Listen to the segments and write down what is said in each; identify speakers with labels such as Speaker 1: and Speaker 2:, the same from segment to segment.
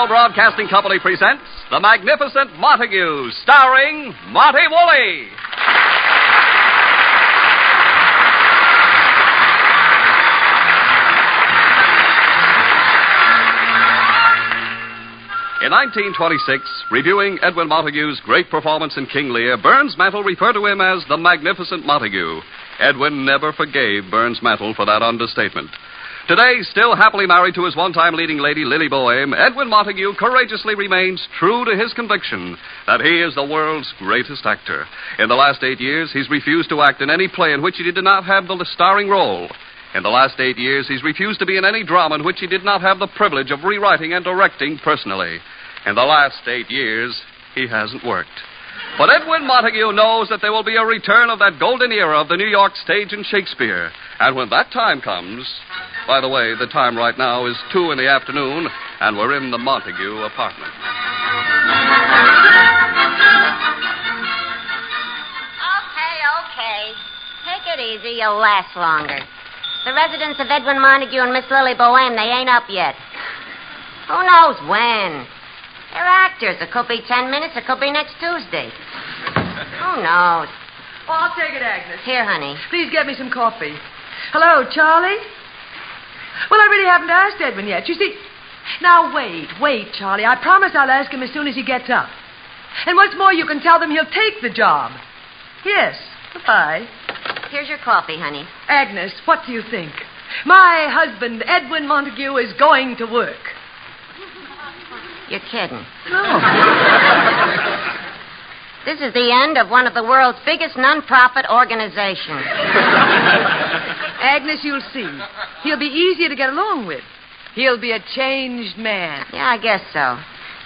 Speaker 1: Rhino Broadcasting Company presents The Magnificent Montague, starring Monty Woolley. In 1926, reviewing Edwin Montague's great performance in King Lear, Burns Mantle referred to him as the Magnificent Montague. Edwin never forgave Burns Mantle for that understatement. Today, still happily married to his one-time leading lady, Lily Boehm, Edwin Montague courageously remains true to his conviction that he is the world's greatest actor. In the last 8 years, he's refused to act in any play in which he did not have the starring role. In the last 8 years, he's refused to be in any drama in which he did not have the privilege of rewriting and directing personally. In the last 8 years, he hasn't worked. But Edwin Montague knows that there will be a return of that golden era of the New York stage and Shakespeare. And when that time comes... By the way, the time right now is 2 p.m, and we're in the Montague apartment.
Speaker 2: Okay. Take it easy. You'll last longer. The residence of Edwin Montague and Miss Lily Boehm, they ain't up yet. Who knows when? They're actors. It could be 10 minutes. It could be next Tuesday. Who knows?
Speaker 3: Oh, I'll take it, Agnes.
Speaker 2: Here, honey.
Speaker 3: Please get me some coffee. Hello, Charlie? Well, I really haven't asked Edwin yet. You see... Now, wait, Charlie. I promise I'll ask him as soon as he gets up. And what's more, you can tell them he'll take the job. Yes. Goodbye.
Speaker 2: Here's your coffee, honey.
Speaker 3: Agnes, what do you think? My husband, Edwin Montague, is going to work.
Speaker 2: You're kidding.
Speaker 3: No.
Speaker 2: This is the end of one of the world's biggest non-profit organizations.
Speaker 3: Agnes, you'll see. He'll be easier to get along with. He'll be a changed man.
Speaker 2: Yeah, I guess so.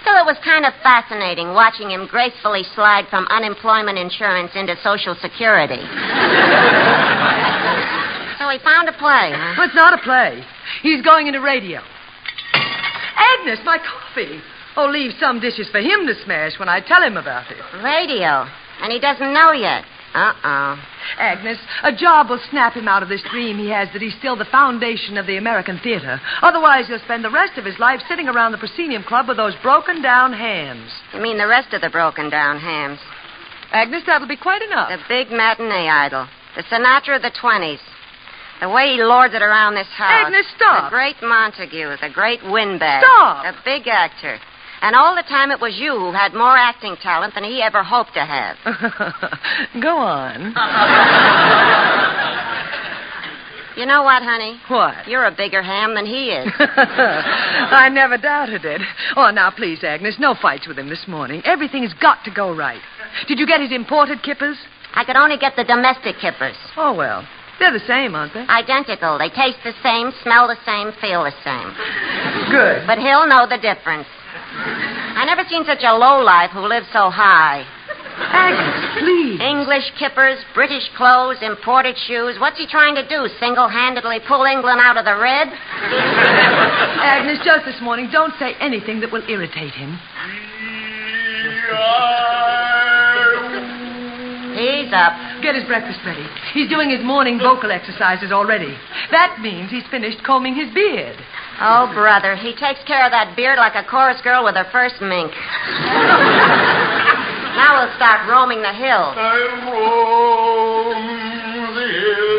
Speaker 2: Still, it was kind of fascinating watching him gracefully slide from unemployment insurance into Social Security. So he found a play, huh?
Speaker 3: Well, it's not a play. He's going into radio. Agnes, my coffee. Oh, leave some dishes for him to smash when I tell him about it.
Speaker 2: Radio. And he doesn't know yet.
Speaker 3: Agnes, a job will snap him out of this dream he has that he's still the foundation of the American theater. Otherwise, he'll spend the rest of his life sitting around the proscenium club with those broken-down hams.
Speaker 2: You mean the rest of the broken-down hams?
Speaker 3: Agnes, that'll be quite enough.
Speaker 2: The big matinee idol. The Sinatra of the 20s. The way he lords it around this house.
Speaker 3: Agnes, stop.
Speaker 2: The great Montague, the great windbag.
Speaker 3: Stop.
Speaker 2: The big actor. And all the time it was you who had more acting talent than he ever hoped to have.
Speaker 3: Go on.
Speaker 2: You know what, honey?
Speaker 3: What?
Speaker 2: You're a bigger ham than he is.
Speaker 3: I never doubted it. Oh, now, please, Agnes, no fights with him this morning. Everything's got to go right. Did you get his imported kippers?
Speaker 2: I could only get the domestic kippers.
Speaker 3: Oh, well. They're the same, aren't they?
Speaker 2: Identical. They taste the same, smell the same, feel the same.
Speaker 3: Good.
Speaker 2: But he'll know the difference. I never seen such a lowlife who lives so high.
Speaker 3: Agnes, please.
Speaker 2: English kippers, British clothes, imported shoes. What's he trying to do, single-handedly pull England out of the red?
Speaker 3: Agnes, just this morning, don't say anything that will irritate him.
Speaker 2: He's up.
Speaker 3: Get his breakfast ready. He's doing his morning vocal exercises already. That means he's finished combing his beard.
Speaker 2: Oh, brother, he takes care of that beard like a chorus girl with her first mink. Now we'll start roaming the hills.
Speaker 4: I roam the hills.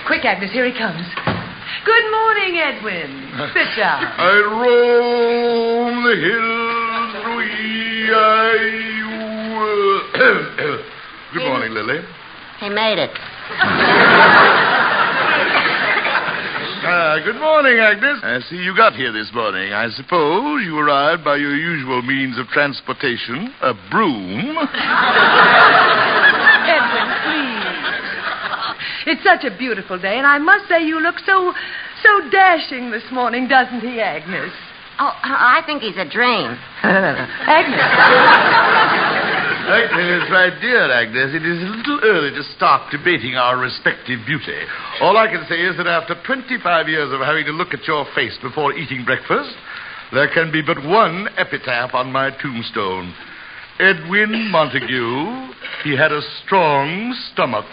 Speaker 3: Quick, Agnes, here he comes. Good morning, Edwin. Sit down.
Speaker 4: I roam the hills, Good morning, Lily.
Speaker 2: He made it.
Speaker 4: Good morning, Agnes. I see you got here this morning. I suppose you arrived by your usual means of transportation, a broom.
Speaker 3: Edwin, please. It's such a beautiful day, and I must say you look so dashing this morning, doesn't he, Agnes?
Speaker 2: Oh, I think he's a dream.
Speaker 3: Agnes.
Speaker 4: Agnes, my dear Agnes, it is a little early to start debating our respective beauty. All I can say is that after 25 years of having to look at your face before eating breakfast, there can be but one epitaph on my tombstone. Edwin Montague, He had a strong stomach.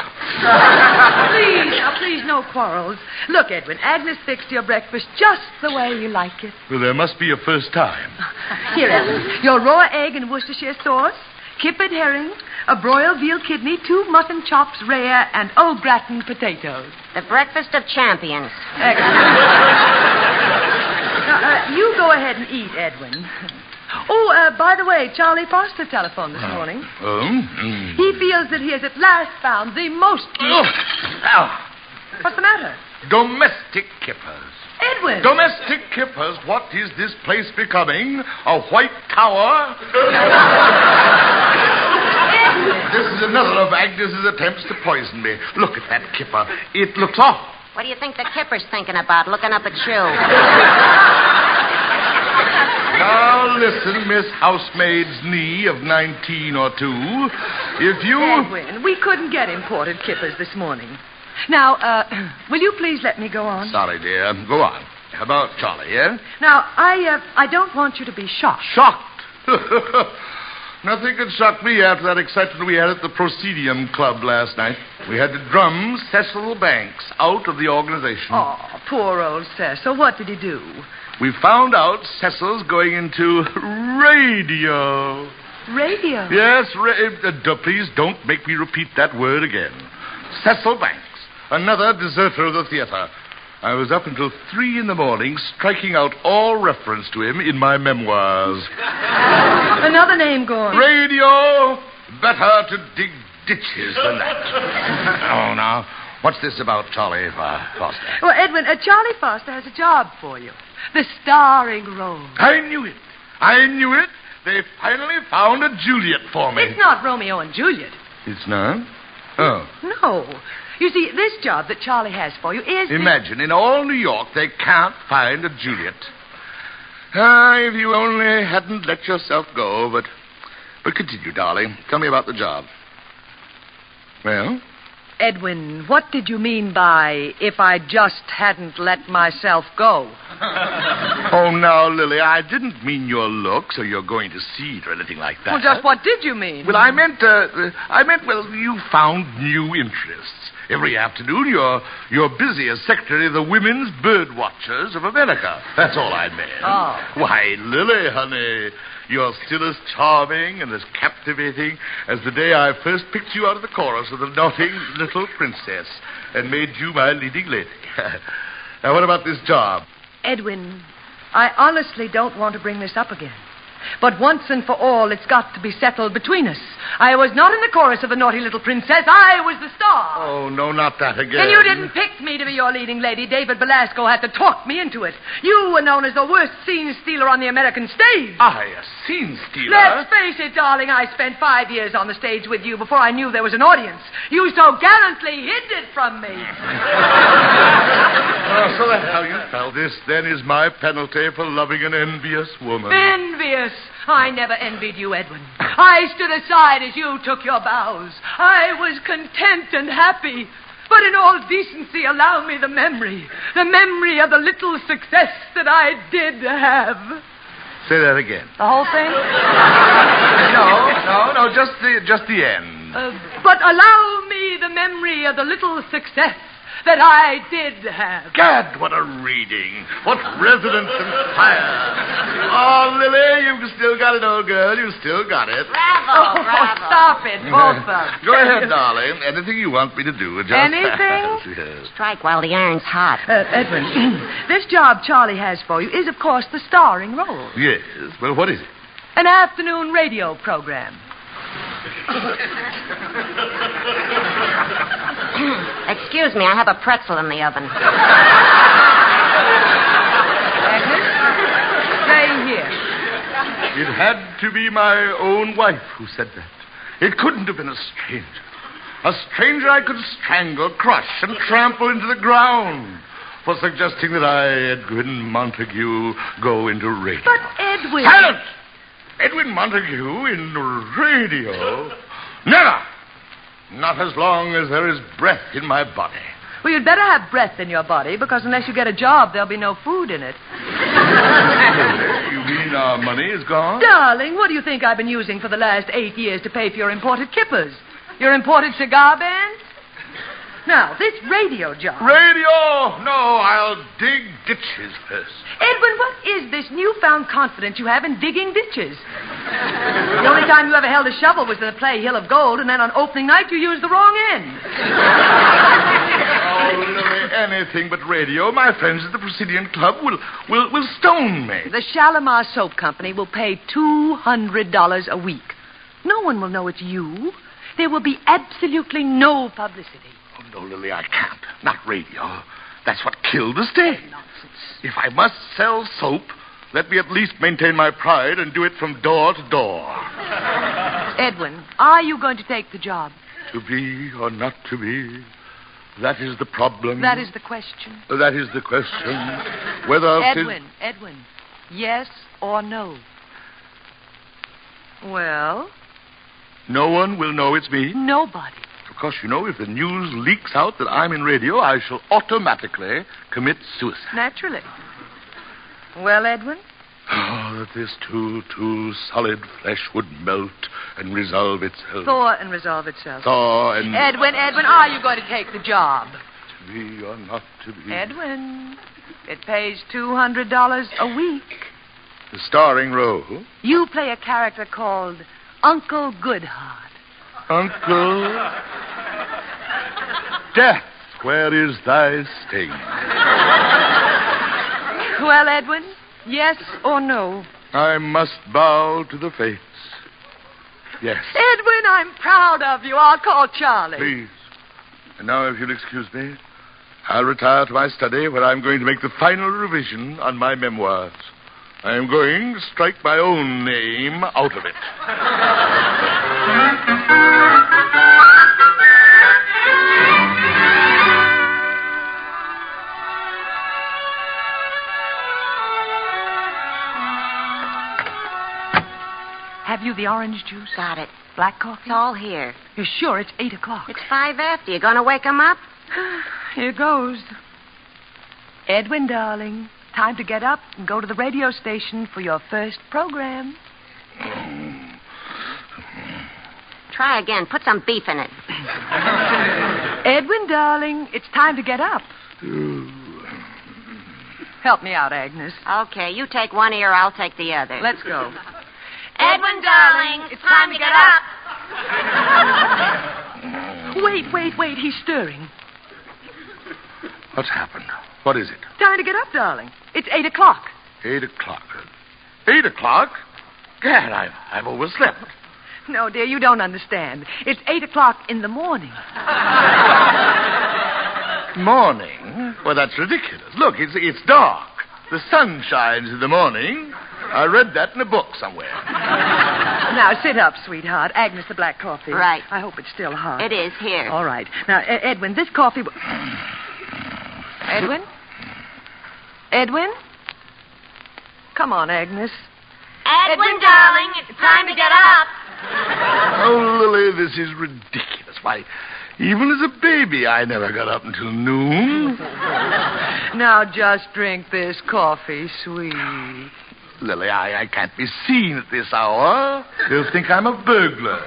Speaker 3: Please, no quarrels. Look, Edwin, Agnes fixed your breakfast just the way you like it.
Speaker 4: Well, there must be a first time.
Speaker 3: Here, Edwin, your raw egg and Worcestershire sauce, kippered herring, a broiled veal kidney, 2 mutton chops rare, and au gratin potatoes.
Speaker 2: The breakfast of champions.
Speaker 3: Excellent. Now, you go ahead and eat, Edwin. Oh, by the way, Charlie Foster telephoned this morning. He feels that he has at last found the most... What's the matter?
Speaker 4: Domestic kippers.
Speaker 3: Edwin!
Speaker 4: Domestic kippers. What is this place becoming? A white tower? This is another of Agnes's attempts to poison me. Look at that kipper. It looks awful.
Speaker 2: What do you think the kipper's thinking about, looking up at you?
Speaker 4: Now, listen, Miss Housemaid's knee of 19 or 2. If you...
Speaker 3: Edwin, we couldn't get imported kippers this morning. Now, will you please let me go on?
Speaker 4: Sorry, dear. Go on. How about Charlie, yeah?
Speaker 3: Now, I don't want you to be shocked.
Speaker 4: Shocked? Nothing could shock me after that excitement we had at the Proscenium Club last night. We had to drum Cecil Banks out of the organization.
Speaker 3: Oh, poor old Cecil. What did he do?
Speaker 4: We found out Cecil's going into radio.
Speaker 3: Radio?
Speaker 4: Yes, please don't make me repeat that word again. Cecil Banks, another deserter of the theater. I was up until 3 a.m, striking out all reference to him in my memoirs.
Speaker 3: Another name gone.
Speaker 4: Radio, better to dig ditches than that. Oh, now, what's this about Charlie Foster?
Speaker 3: Well, Edwin, Charlie Foster has a job for you. The starring role.
Speaker 4: I knew it. They finally found a Juliet for me.
Speaker 3: It's not Romeo and Juliet.
Speaker 4: It's not? Oh.
Speaker 3: No. You see, this job that Charlie has for you is...
Speaker 4: Imagine, in all New York, they can't find a Juliet. If you only hadn't let yourself go, but continue, darling. Tell me about the job. Well?
Speaker 3: Edwin, what did you mean by, if I just hadn't let myself go?
Speaker 4: Oh, now, Lily, I didn't mean your looks or your going to see it or anything like that.
Speaker 3: Well, just what did you mean?
Speaker 4: Well, I meant, you found new interests. Every afternoon, you're busy as secretary of the Women's Bird Watchers of America. That's all I meant.
Speaker 3: Oh.
Speaker 4: Why, Lily, honey, you're still as charming and as captivating as the day I first picked you out of the chorus of the naughty little princess and made you my leading lady. Now, what about this job?
Speaker 3: Edwin, I honestly don't want to bring this up again. But once and for all, it's got to be settled between us. I was not in the chorus of the naughty little princess. I was the star.
Speaker 4: Oh, no, not that again.
Speaker 3: And you didn't pick me to be your leading lady. David Belasco had to talk me into it. You were known as the worst scene stealer on the American stage.
Speaker 4: I, a scene stealer?
Speaker 3: Let's face it, darling. I spent 5 years on the stage with you before I knew there was an audience. You so gallantly hid it from me.
Speaker 4: Oh, so that's how you felt. This, then, is my penalty for loving an envious woman.
Speaker 3: Envious? I never envied you, Edwin. I stood aside as you took your bows. I was content and happy. But in all decency, allow me the memory of the little success that I did have.
Speaker 4: Say that again.
Speaker 3: The whole thing?
Speaker 4: No, just the end.
Speaker 3: But allow me the memory of the little success that I did have.
Speaker 4: Gad, what a reading. What resonance and fire. Oh, Lily, you've still got it, old girl. You've still got it.
Speaker 2: Bravo.
Speaker 3: Stop it, both of them.
Speaker 4: Go ahead, darling. Anything you want me to do. Just
Speaker 3: anything?
Speaker 4: Yes.
Speaker 2: Strike while the iron's hot.
Speaker 3: Edwin, this job Charlie has for you is, of course, the starring role.
Speaker 4: Yes. Well, what is it?
Speaker 3: An afternoon radio program.
Speaker 2: Excuse me, I have a pretzel in the oven.
Speaker 3: Agnes, stay here.
Speaker 4: It had to be my own wife who said that. It couldn't have been a stranger. A stranger I could strangle, crush, and trample into the ground for suggesting that I, Edwin Montague, go into radio.
Speaker 3: But Edwin...
Speaker 4: Silence! Edwin Montague in radio? Never! Not as long as there is breath in my body.
Speaker 3: Well, you'd better have breath in your body, because unless you get a job, there'll be no food in it.
Speaker 4: You mean our money is gone?
Speaker 3: Darling, what do you think I've been using for the last 8 years to pay for your imported kippers? Your imported cigar bands? Now, this radio job.
Speaker 4: Radio! No, I'll dig ditches first.
Speaker 3: Edwin, what is this newfound confidence you have in digging ditches? The only time you ever held a shovel was in the play Hill of Gold, and then on opening night you used the wrong end.
Speaker 4: Oh, Lily, anything but radio. My friends at the Presidian Club will stone me.
Speaker 3: The Shalimar Soap Company will pay $200 a week. No one will know it's you. There will be absolutely no publicity.
Speaker 4: Oh, no, Lily, I can't. Not radio. That's what killed the stage.
Speaker 3: Nonsense.
Speaker 4: If I must sell soap, let me at least maintain my pride and do it from door to door.
Speaker 3: Edwin, are you going to take the job?
Speaker 4: To be or not to be, that is the problem.
Speaker 3: That is the question.
Speaker 4: That is the question. Whether...
Speaker 3: Edwin, yes or no? Well?
Speaker 4: No one will know it's me?
Speaker 3: Nobody.
Speaker 4: Of course, you know, if the news leaks out that I'm in radio, I shall automatically commit suicide.
Speaker 3: Naturally. Well, Edwin?
Speaker 4: Oh, that this too solid flesh would melt and resolve itself.
Speaker 3: Thaw and resolve itself.
Speaker 4: Thaw and...
Speaker 3: Edwin, are you going to take the job?
Speaker 4: To be or not to be.
Speaker 3: Edwin, it pays $200 a week.
Speaker 4: The starring role?
Speaker 3: You play a character called Uncle Goodheart.
Speaker 4: Uncle... Death, where is thy sting?
Speaker 3: Well, Edwin, yes or no?
Speaker 4: I must bow to the fates. Yes.
Speaker 3: Edwin, I'm proud of you. I'll call Charlie.
Speaker 4: Please. And now, if you'll excuse me, I'll retire to my study where I'm going to make the final revision on my memoirs. I am going to strike my own name out of it.
Speaker 3: Have you the orange juice?
Speaker 2: Got it.
Speaker 3: Black coffee?
Speaker 2: It's all here.
Speaker 3: You're sure it's 8 o'clock?
Speaker 2: It's 5 after. You going to wake him up?
Speaker 3: Here goes. Edwin, darling, time to get up and go to the radio station for your first program.
Speaker 2: Try again. Put some beef in it.
Speaker 3: Edwin, darling, it's time to get up. Help me out, Agnes.
Speaker 2: Okay, you take one ear, I'll take the other.
Speaker 3: Let's go.
Speaker 2: Edwin, darling, it's time to get up.
Speaker 3: Wait. He's stirring.
Speaker 4: What's happened? What is it?
Speaker 3: Time to get up, darling. It's 8 o'clock.
Speaker 4: 8 o'clock. 8 o'clock? Gad, I've overslept.
Speaker 3: No, dear, you don't understand. It's 8 o'clock in the morning.
Speaker 4: Morning? Well, that's ridiculous. Look, it's dark. The sun shines in the morning. I read that in a book somewhere.
Speaker 3: Now, sit up, sweetheart. Agnes, the black coffee.
Speaker 2: Right.
Speaker 3: I hope it's still hot.
Speaker 2: It is here.
Speaker 3: All right. Now, Edwin, this coffee... Edwin? Edwin? Come on, Agnes.
Speaker 2: Edwin, darling, it's time to get up.
Speaker 4: Oh, Lily, this is ridiculous. Why, even as a baby, I never got up until noon.
Speaker 3: Now, just drink this coffee, sweet.
Speaker 4: Lily, I can't be seen at this hour. They'll think I'm a burglar.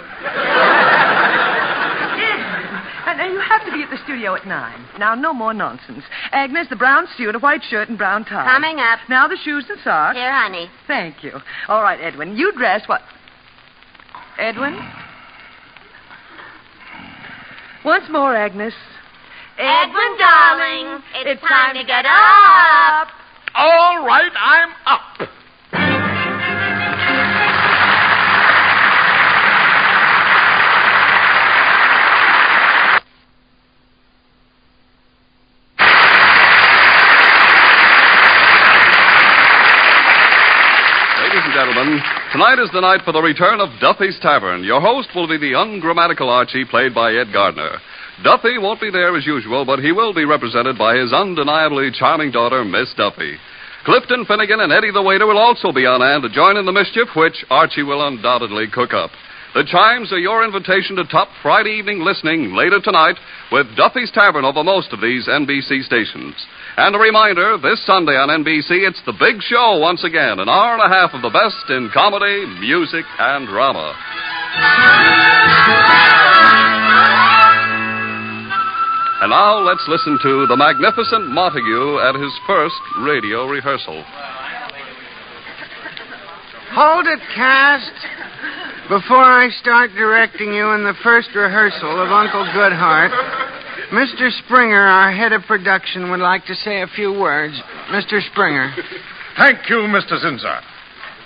Speaker 3: And you have to be at the studio at 9. Now, no more nonsense. Agnes, the brown suit, a white shirt, and brown tie.
Speaker 2: Coming up.
Speaker 3: Now the shoes and socks.
Speaker 2: Here, honey.
Speaker 3: Thank you. All right, Edwin, you dress what... Edwin? Once more, Agnes.
Speaker 2: Edwin, darling, it's time to get up.
Speaker 4: All right, I'm up.
Speaker 1: Ladies and gentlemen, tonight is the night for the return of Duffy's Tavern. Your host will be the ungrammatical Archie, played by Ed Gardner. Duffy won't be there as usual, but he will be represented by his undeniably charming daughter, Miss Duffy. Clifton Finnegan and Eddie the waiter will also be on hand to join in the mischief, which Archie will undoubtedly cook up. The chimes are your invitation to top Friday evening listening later tonight with Duffy's Tavern over most of these NBC stations. And a reminder, this Sunday on NBC, it's the big show once again, an hour and a half of the best in comedy, music, and drama. And now let's listen to the Magnificent Montague at his first radio rehearsal.
Speaker 5: Hold it, cast. Before I start directing you in the first rehearsal of Uncle Goodhart, Mr. Springer, our head of production, would like to say a few words. Mr. Springer.
Speaker 6: Thank you, Mr. Zinzer.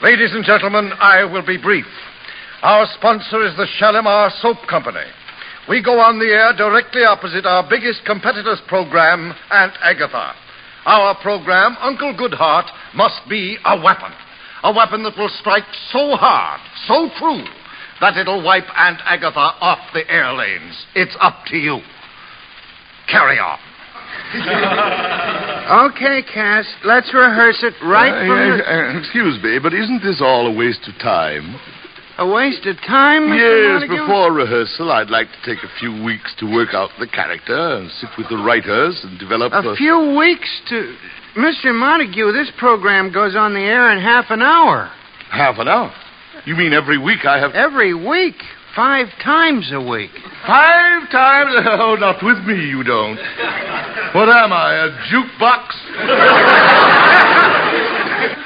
Speaker 6: Ladies and gentlemen, I will be brief. Our sponsor is the Shalimar Soap Company. We go on the air directly opposite our biggest competitor's program, Aunt Agatha. Our program, Uncle Goodhart, must be a weapon. A weapon that will strike so hard, so true, that it'll wipe Aunt Agatha off the air lanes. It's up to you. Carry on.
Speaker 5: Okay, cast. Let's rehearse it right from the...
Speaker 4: Excuse me, but isn't this all a waste of time?
Speaker 5: A waste of time, Mr.
Speaker 4: Yes,
Speaker 5: Montague?
Speaker 4: before rehearsal, I'd like to take a few weeks to work out the character and sit with the writers and develop
Speaker 5: A few weeks to... Mr. Montague, this program goes on the air in half an hour.
Speaker 4: Half an hour? You mean every week I have...
Speaker 5: Every week? 5 times a week.
Speaker 4: 5 times? Oh, not with me, you don't. What am I, a jukebox?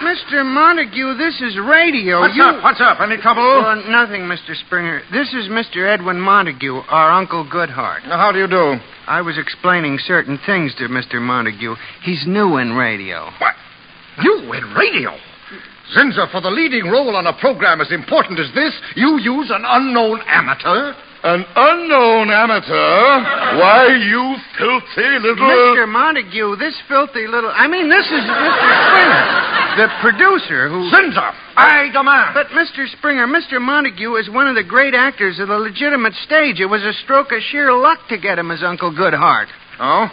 Speaker 5: Mr. Montague, this is radio.
Speaker 6: What's up? Any trouble?
Speaker 5: Oh, nothing, Mr. Springer. This is Mr. Edwin Montague, our Uncle Goodhart.
Speaker 6: How do you do?
Speaker 5: I was explaining certain things to Mr. Montague. He's new in radio.
Speaker 6: What? You in radio? Zinzer, for the leading role on a program as important as this, you use an unknown amateur?
Speaker 4: An unknown amateur? Why, you filthy little...
Speaker 5: Mr. Montague, this filthy little... this is Mr. Springer, the producer who...
Speaker 6: Zinzer, I demand...
Speaker 5: But, Mr. Springer, Mr. Montague is one of the great actors of the legitimate stage. It was a stroke of sheer luck to get him as Uncle Goodhart.
Speaker 6: Oh?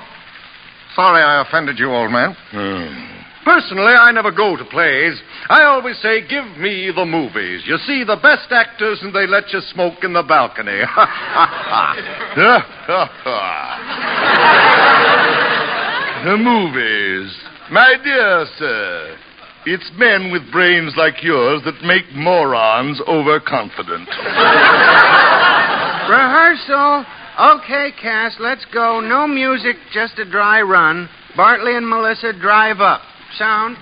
Speaker 6: Sorry I offended you, old man. Personally, I never go to plays. I always say, give me the movies. You see the best actors and they let you smoke in the balcony.
Speaker 4: The movies. My dear sir, it's men with brains like yours that make morons overconfident.
Speaker 5: Rehearsal. Okay, cast, let's go. No music, just a dry run. Bartley and Melissa, drive up. Sound.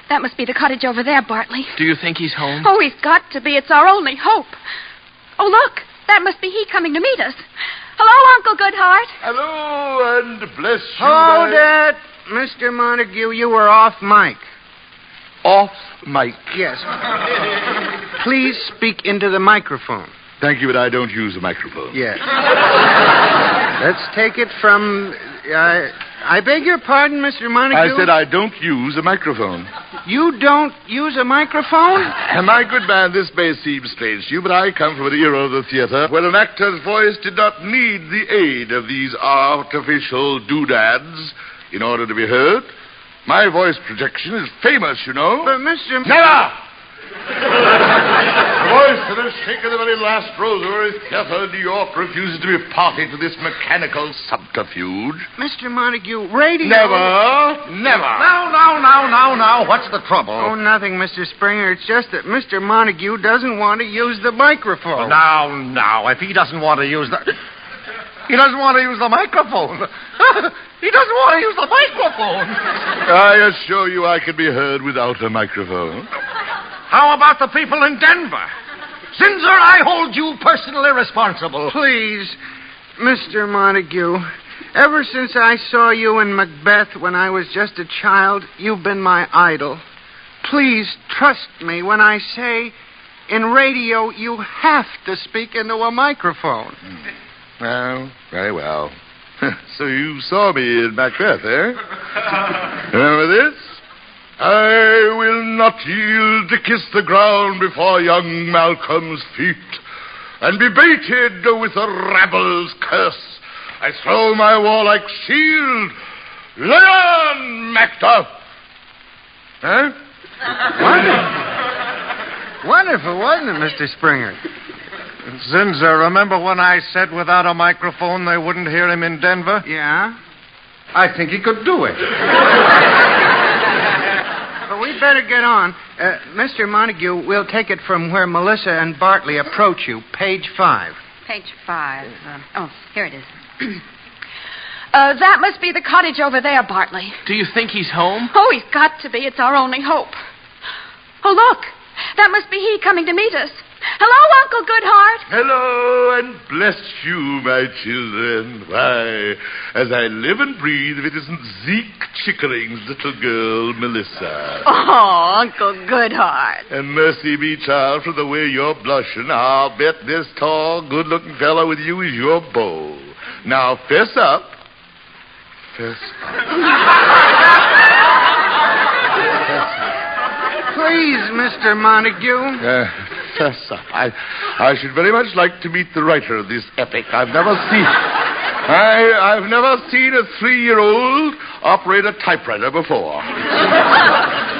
Speaker 7: That must be the cottage over there, Bartley.
Speaker 8: Do you think he's home?
Speaker 7: Oh, he's got to be. It's our only hope. Oh, look. That must be he coming to meet us. Hello, Uncle Goodhart.
Speaker 4: Hello, and bless you.
Speaker 5: Hold it. Mr. Montague, you were off mic.
Speaker 4: Off mic?
Speaker 5: Yes. Please speak into the microphone.
Speaker 4: Thank you, but I don't use a microphone.
Speaker 5: Yes. Let's take it from... I beg your pardon, Mr. Montague?
Speaker 4: I said I don't use a microphone.
Speaker 5: You don't use a microphone?
Speaker 4: And my good man, this may seem strange to you, but I come from an era of the theater where an actor's voice did not need the aid of these artificial doodads in order to be heard. My voice projection is famous, you know.
Speaker 5: But, Mr...
Speaker 4: Never! The voice that has shaken the very last Rosemary Theater in New York refuses to be party to this mechanical subterfuge.
Speaker 5: Mr. Montague, radio...
Speaker 4: Never.
Speaker 6: Now. What's the trouble?
Speaker 5: Oh, nothing, Mr. Springer. It's just that Mr. Montague doesn't want to use the microphone.
Speaker 6: Now, if he doesn't want to use the... He doesn't want to use the microphone. He doesn't want to use the microphone.
Speaker 4: I assure you I can be heard without a microphone.
Speaker 6: How about the people in Denver? Zinzer, I hold you personally responsible.
Speaker 5: Please, Mr. Montague, ever since I saw you in Macbeth when I was just a child, you've been my idol. Please trust me when I say, in radio, you have to speak into a microphone.
Speaker 4: Well, very well. So you saw me in Macbeth, eh? Remember this? I will not yield to kiss the ground before young Malcolm's feet, and be baited with a rabble's curse. I throw my warlike shield. Lay on, Macduff! Huh?
Speaker 5: Wonderful, wasn't it, Mr. Springer?
Speaker 6: Zinzer, remember when I said without a microphone they wouldn't hear him in Denver?
Speaker 5: Yeah?
Speaker 6: I think he could do it.
Speaker 5: Well, we'd better get on. Mr. Montague, we'll take it from where Melissa and Bartley approach you. Page 5.
Speaker 7: Page 5. Here it is. That must be the cottage over there, Bartley.
Speaker 8: Do you think he's home?
Speaker 7: Oh, he's got to be. It's our only hope. Oh, look. That must be he coming to meet us. Hello, Uncle Goodhart.
Speaker 4: Hello, and bless you, my children. Why, as I live and breathe, if it isn't Zeke Chickering's little girl, Melissa.
Speaker 7: Oh, Uncle Goodhart.
Speaker 4: And mercy be, child, for the way you're blushing, I'll bet this tall, good-looking fellow with you is your beau. Now, fess up. Fess up.
Speaker 5: Please, Mr. Montague.
Speaker 4: Fess up. I should very much like to meet the writer of this epic. I've never seen a 3-year-old operate a typewriter before.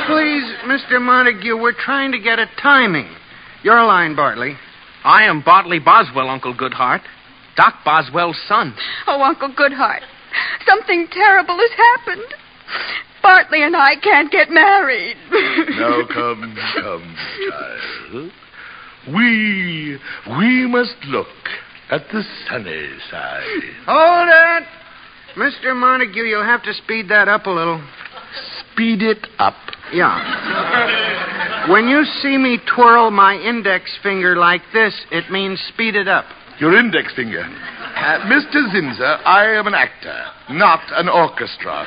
Speaker 5: Please, Mr. Montague, we're trying to get a timing. Your line, Bartley.
Speaker 8: I am Bartley Boswell, Uncle Goodhart. Doc Boswell's son.
Speaker 7: Oh, Uncle Goodhart. Something terrible has happened. Bartley and I can't get married.
Speaker 4: Now, come, child. We must look at the sunny side.
Speaker 5: Hold it! Mr. Montague, you'll have to speed that up a little.
Speaker 4: Speed it up.
Speaker 5: Yeah. When you see me twirl my index finger like this, it means speed it up.
Speaker 4: Your index finger. Mr. Zinser, I am an actor, not an orchestra.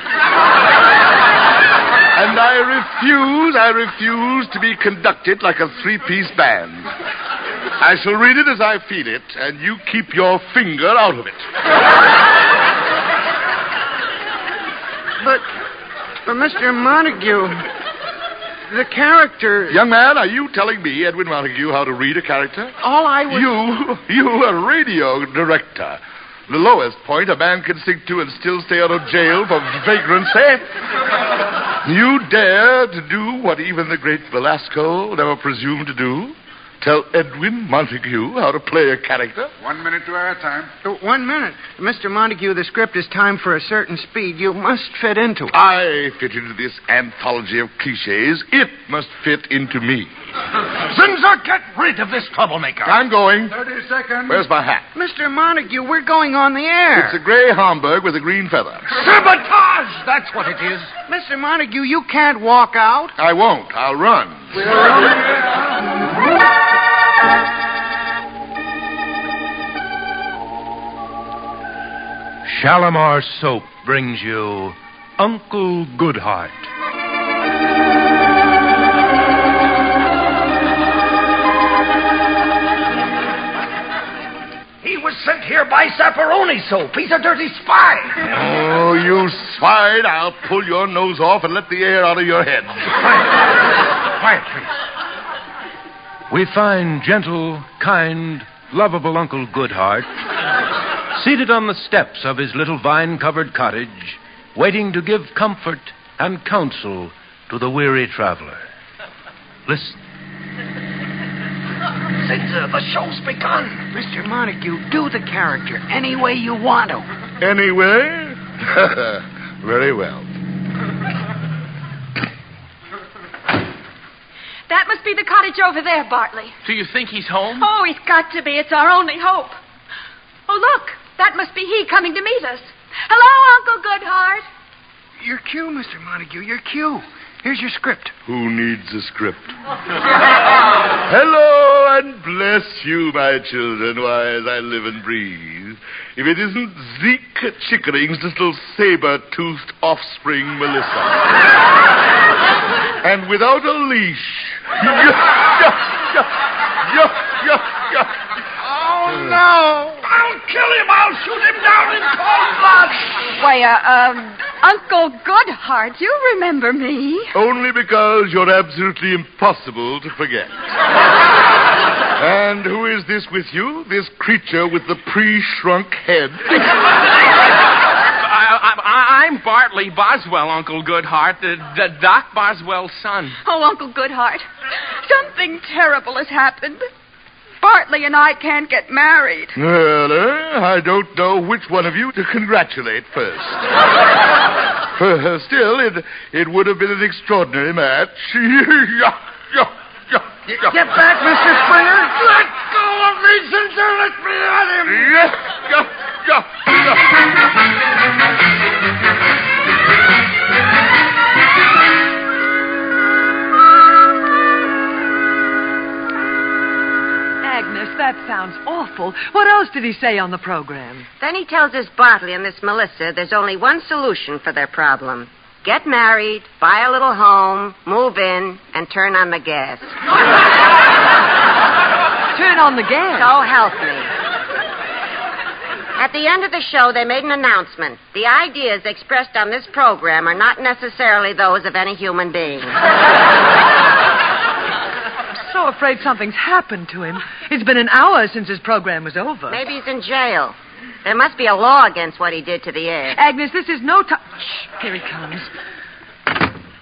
Speaker 4: And I refuse to be conducted like a 3-piece band. I shall read it as I feel it, and you keep your finger out of it.
Speaker 5: But Mr. Montague, the character...
Speaker 4: Young man, are you telling me, Edwin Montague, how to read a character?
Speaker 5: All I was...
Speaker 4: You, a radio director. The lowest point a man can sink to and still stay out of jail for vagrancy. You dare to do what even the great Velasco never presumed to do? Tell Edwin Montague how to play a character?
Speaker 6: 1 minute to our time.
Speaker 5: 1 minute. Mr. Montague, the script is timed for a certain speed. You must fit into it.
Speaker 4: I fit into this anthology of cliches. It must fit into me.
Speaker 6: Zinser, get rid of this troublemaker.
Speaker 4: I'm going.
Speaker 6: 30 seconds.
Speaker 4: Where's my hat?
Speaker 5: Mr. Montague, we're going on the air.
Speaker 4: It's a gray Homburg with a green feather.
Speaker 6: Sabotage! That's what it is.
Speaker 5: Mr. Montague, you can't walk out.
Speaker 4: I won't. I'll run.
Speaker 9: Shalimar Soap brings you Uncle Goodhart.
Speaker 6: He was sent here by Sapperoni Soap. He's a dirty spy.
Speaker 4: Oh, you swine. I'll pull your nose off and let the air out of your head.
Speaker 6: Quiet, please.
Speaker 9: We find gentle, kind, lovable Uncle Goodhart seated on the steps of his little vine-covered cottage, waiting to give comfort and counsel to the weary traveler. Listen.
Speaker 6: Zinser, the show's begun.
Speaker 5: Mr. Montague, do the character any way you want to.
Speaker 4: Anyway? Very well.
Speaker 7: That must be the cottage over there, Bartley.
Speaker 8: Do you think he's home?
Speaker 7: Oh, he's got to be. It's our only hope. Oh, look. That must be he coming to meet us. Hello, Uncle Goodhart.
Speaker 5: Your cue, Mr. Montague, your cue. Here's your script.
Speaker 4: Who needs a script? Hello, and bless you, my children, why, as I live and breathe. If it isn't Zeke Chickering's little saber-toothed offspring, Melissa. And without a leash.
Speaker 5: Oh, no.
Speaker 6: I'll kill him. I'll shoot him down in cold blood.
Speaker 7: Why, Uncle Goodhart, you remember me.
Speaker 4: Only because you're absolutely impossible to forget. And who is this with you? This creature with the pre-shrunk head?
Speaker 8: I'm Bartley Boswell, Uncle Goodhart, the Doc Boswell's son.
Speaker 7: Oh, Uncle Goodhart, something terrible has happened. Bartley and I can't get married.
Speaker 4: Well, I don't know which one of you to congratulate first. Still, it would have been an extraordinary match.
Speaker 5: Get back, Mr. Springer.
Speaker 4: Let go of me, Ginger. Let me at him.
Speaker 3: Agnes, that sounds awful. What else did he say on the program?
Speaker 2: Then he tells us Bartley and this Melissa there's only one solution for their problem. Get married, buy a little home, move in, and turn on the gas.
Speaker 3: Turn on the gas?
Speaker 2: So help me. At the end of the show, they made an announcement. The ideas expressed on this program are not necessarily those of any human being.
Speaker 3: I'm so afraid something's happened to him. It's been an hour since his program was over.
Speaker 2: Maybe he's in jail. There must be a law against what he did to the air.
Speaker 3: Agnes, this is no time. Shh, here he comes.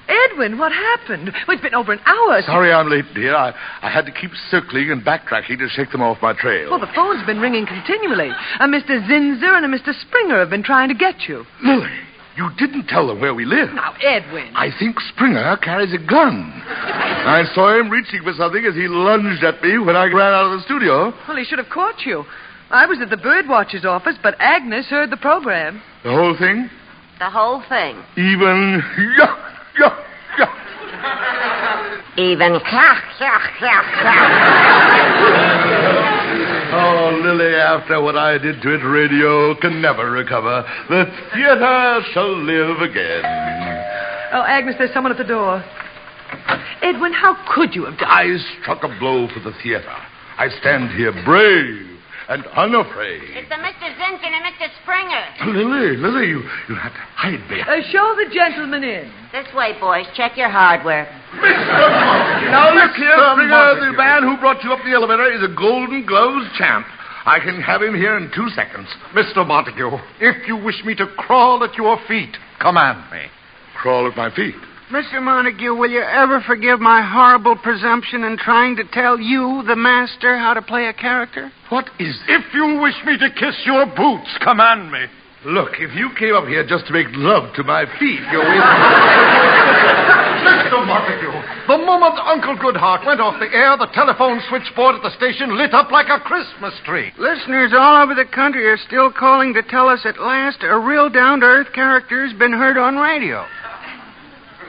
Speaker 3: Edwin, what happened? Well, it's been over an hour.
Speaker 4: Sorry I'm late, dear. I had to keep circling and backtracking to shake them off my trail.
Speaker 3: Well, the phone's been ringing continually. A Mr. Zinzer and a Mr. Springer have been trying to get you.
Speaker 4: Lily, you didn't tell them where we live.
Speaker 3: Now, Edwin.
Speaker 4: I think Springer carries a gun. I saw him reaching for something as he lunged at me when I ran out of the studio.
Speaker 3: Well, he should have caught you. I was at the birdwatcher's office, but Agnes heard the program.
Speaker 4: The whole thing?
Speaker 2: The whole thing.
Speaker 4: Even...
Speaker 2: Even...
Speaker 4: Oh, Lily, after what I did to it, radio can never recover. The theater shall live again.
Speaker 3: Oh, Agnes, there's someone at the door. Edwin, how could you have done...
Speaker 4: I struck a blow for the theater. I stand here brave and unafraid.
Speaker 2: It's the Mr. Zinzer and Mr. Springer.
Speaker 4: Lily, you have to hide me.
Speaker 3: Show the gentleman in.
Speaker 2: This way, boys. Check your hardware.
Speaker 4: Mr. Montague. Now, look here, Springer. The man who brought you up the elevator is a Golden Gloves champ. I can have him here in 2 seconds.
Speaker 6: Mr. Montague, if you wish me to crawl at your feet, command me.
Speaker 4: Crawl at my feet.
Speaker 5: Mr. Montague, will you ever forgive my horrible presumption in trying to tell you, the master, how to play a character?
Speaker 4: What is it?
Speaker 6: If you wish me to kiss your boots, command me.
Speaker 4: Look, if you came up here just to make love to my feet, you're
Speaker 6: Mr. Montague, the moment Uncle Goodhart went off the air, the telephone switchboard at the station lit up like a Christmas tree.
Speaker 5: Listeners all over the country are still calling to tell us at last a real down-to-earth character's been heard on radio.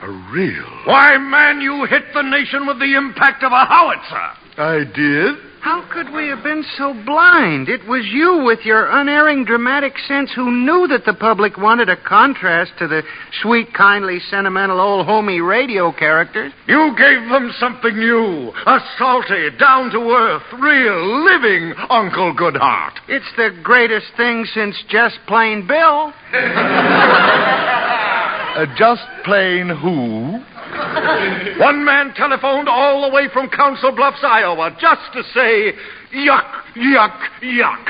Speaker 4: A real...
Speaker 6: Why, man, you hit the nation with the impact of a howitzer.
Speaker 4: I did?
Speaker 5: How could we have been so blind? It was you with your unerring dramatic sense who knew that the public wanted a contrast to the sweet, kindly, sentimental, old homey radio characters.
Speaker 6: You gave them something new, a salty, down-to-earth, real, living Uncle Goodhart.
Speaker 5: It's the greatest thing since Just Plain Bill.
Speaker 4: Just plain who?
Speaker 6: One man telephoned all the way from Council Bluffs, Iowa, just to say, yuck, yuck, yuck.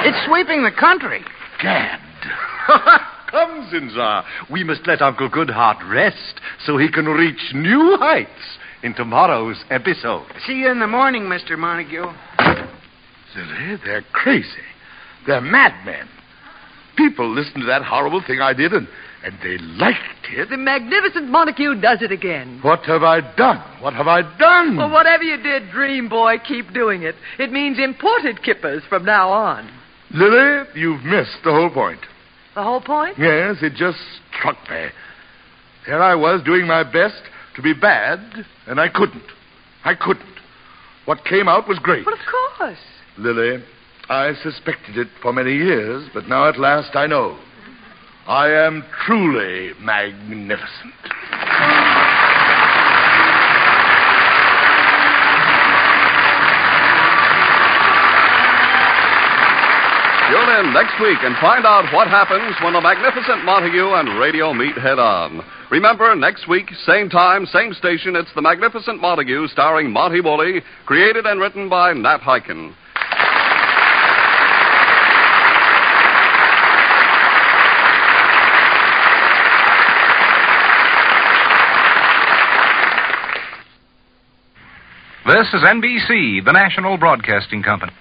Speaker 5: It's sweeping the country.
Speaker 4: Gad.
Speaker 6: Come, Zinza. We must let Uncle Goodhart rest so he can reach new heights in tomorrow's episode.
Speaker 5: See you in the morning, Mr. Montague.
Speaker 4: Silly, they're crazy. They're madmen. People listened to that horrible thing I did, and they liked it.
Speaker 3: The Magnificent Montague does it again.
Speaker 4: What have I done? What have I done?
Speaker 3: Well, whatever you did, dream boy, keep doing it. It means imported kippers from now on.
Speaker 4: Lily, you've missed the whole point.
Speaker 3: The whole point?
Speaker 4: Yes, it just struck me. There I was doing my best to be bad, and I couldn't. What came out was great.
Speaker 3: Well, of course.
Speaker 4: Lily, I suspected it for many years, but now at last I know. I am truly magnificent.
Speaker 1: Tune in next week and find out what happens when the Magnificent Montague and radio meet head-on. Remember, next week, same time, same station, it's the Magnificent Montague starring Monty Woolley, created and written by Nat Hiken.
Speaker 10: This is NBC, the National Broadcasting Company.